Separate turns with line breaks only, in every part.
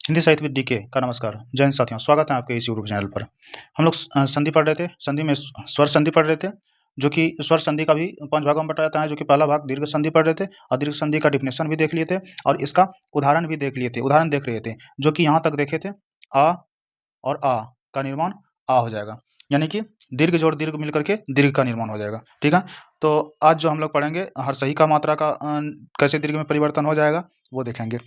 हिंदी साहित्य with DK का नमस्कार। जय हिंद साथियों, स्वागत है आपके इस यूट्यूब चैनल पर। हम लोग संधि पढ़ रहे थे। संधि में स्वर संधि पढ़ रहे थे, जो कि स्वर संधि का भी 5 भागों में बँटा जाता है, जो कि पहला भाग दीर्घ संधि पढ़ रहे थे और दीर्घ संधि का डेफिनेशन भी देख लिए थे और इसका उदाहरण भी देख लिए थे। उदाहरण देख रहे थे, जो कि यहाँ तक देखे थे, आ और आ का निर्माण आ हो जाएगा, यानी कि दीर्घ जोड़ दीर्घ मिल करके दीर्घ का निर्माण हो जाएगा। ठीक है, तो आज जो हम लोग पढ़ेंगे हर्षई का मात्रा का कैसे दीर्घ में परिवर्तन हो जाएगा वो देखेंगे।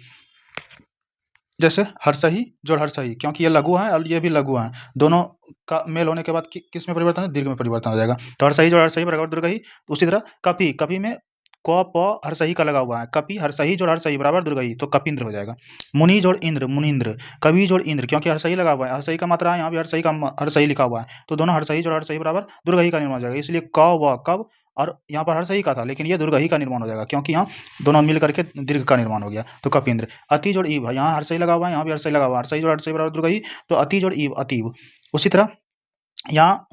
जैसे हर्षई जोड़ हर्षई, क्योंकि ये लघु है और ये भी लघु है, दोनों का मेल होने के बाद किस में परिवर्तन है? दीर्घ में परिवर्तन हो जाएगा। तो हर्षई जोड़ हर्षई बराबर दीर्घई। उसी तरह कपि, कपि में क प हर्षई का लगा हुआ है, कपि हर्षई जोड़ हर्षई बराबर दीर्घई, तो कपिंद्र हो जाएगा। मुनि जोड़ इंद्र मुनिंद्र, कवि जोड़ इंद्र, क्योंकि हर्षई लगा हुआ है, हर्षई का मात्रा है, यहाँ भी हर्षई का हर्षई लिखा हुआ है, तो दोनों हर्षई जोड़ हर्षई बराबर दीर्घई का निर्माण हो जाएगा। इसलिए क व कब, और यहाँ पर हर्षई का था लेकिन ये दीर्घई का निर्माण हो जाएगा, क्योंकि यहाँ दोनों मिल करके दीर्घ का निर्माण हो गया। तो कपिंद्र। अति जोड़ ईव, यहाँ हर्षई लगा हुआ है, यहाँ भी हर्षई लगा हुआ है, हर्षई जोड़ हर्षई बराबर दीर्घई, तो अति जोड़ ईव अतीव। उसी तरह यहाँ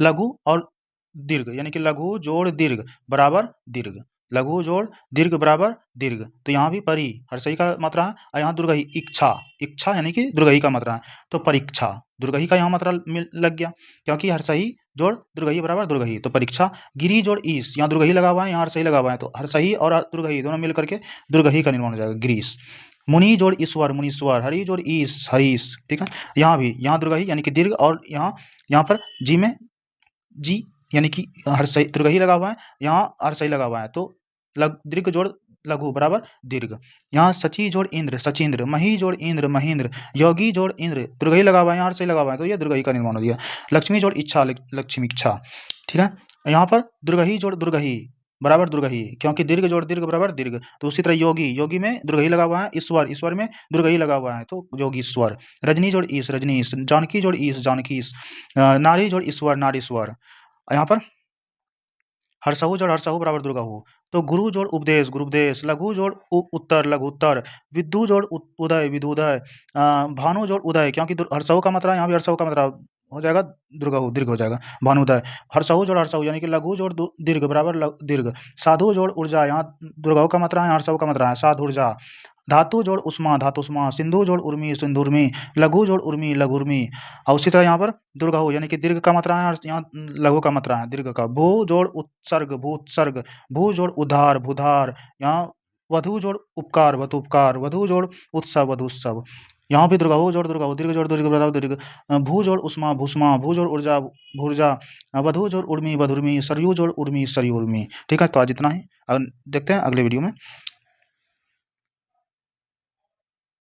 लघु और दीर्घ, यानी कि लघु जोड़ दीर्घ बराबर दीर्घ, लघु जोड़ दीर्घ बराबर दीर्घ, तो यहाँ भी परी हर्षई का मात्रा है और यहाँ दुर्गही इच्छा, इच्छा यानी कि दुर्गही का मात्रा है, तो परीक्षा दुर्गही का यहाँ मात्रा लग गया, क्योंकि हर्षई जोड़ दुर्गही बराबर दुर्गही, तो परीक्षा। गिरी जोड़ ईस, यहाँ दुर्गही लगा हुआ है, यहाँ हर्षई लगा हुआ है, तो हर्षई और दुर्गही दोनों मिल करके दुर्गही का निर्माण हो जाएगा, गिरीश। मुनि जोड़ ईश्वर मुनीश्वर, हरि जोड़ ईश हरीश। ठीक है, यहाँ भी यहाँ दुर्गही यानी कि दीर्घ, और यहाँ पर जी में जी यानी कि हर्षई दीर्घही लगा हुआ है, यहाँ हर्षई लगा हुआ है, तो दीर्घ जोड़ लघु बराबर दीर्घ। यहाँ सची जोड़ इंद्र सचिंद्र, मही जोड़ इंद्र महेंद्र, योगी जोड़ इंद्र, दीर्घही लगा हुआ है, यहाँ हर्षई लगा हुआ है, तो यह दीर्घही का निर्माण हो गया। लक्ष्मी जोड़ इच्छा लक्ष्मी इच्छा। ठीक है, यहाँ पर दीर्घही जोड़ दुर्गही बराबर दुर्गही, क्योंकि दीर्घ जोड़ दीर्घ बराबर दीर्घ। तो उसी तरह योगी, योगी में दीर्घही लगा हुआ है, ईश्वर, ईश्वर में दीर्घही लगा हुआ है, तो योगीश्वर। रजनी जोड़ ईश रजनीश, जानकी जोड़ ईश जानकीश, नारी जोड़ ईश्वर नारीश्वर। यहाँ पर हर्षहु जोड़ हर्षहु बराबर दुर्गहु, तो गुरु जोड़ उपदेश गुरुपदेश, लघु जोड़ उत्तर लघुत्तर, विद्यु जोड़ उदय विदुदय, भानु जोड़ उदय, क्योंकि हर्षहु का मात्रा यहाँ भी हर्षहु का मात्रा हो जाएगा दुर्गहु, दीर्घ हो जाएगा, भानुदय। हर्षहु जोड़ हर्षहु यानी कि लघु जोड़ दीर्घ बराबर दीर्घ। साधु जोड़ ऊर्जा, यहाँ दुर्गहु का मात्रा है, हर्षहु का मात्रा है, साधु ऊर्जा। धातु जोड़ उष्मा धातुष्मा, सिंधु जोड़ उर्मी सिंधुर्मी, लघु जोड़ उर्मी लघुर्मी। और उसी तरह यहाँ पर दुर्गहु यानी कि दीर्घ का मात्रा है और यहाँ लघु का मात्रा है दीर्घ का। भू जोड़ उत्सर्ग भूत्सर्ग, भू जोड़ उधार भूधार, यहाँ वधु जोड़ उपकार वधुपकार, वधु जोड़ उत्सव वधुत्सव। यहाँ भी दुर्गहु जोड़ दुर्गहु, दीर्घ जोड़ दीर्घ बराबर दीर्घ। भू जोड़ उष्मा भूष्मा, भू जोड़ ऊर्जा भूर्जा, वधु जोड़ उर्मी वधुर्मी, सरयू जोड़ उर्मी सरयुर्मी। ठीक है, तो आज इतना ही, देखते हैं अगले वीडियो में।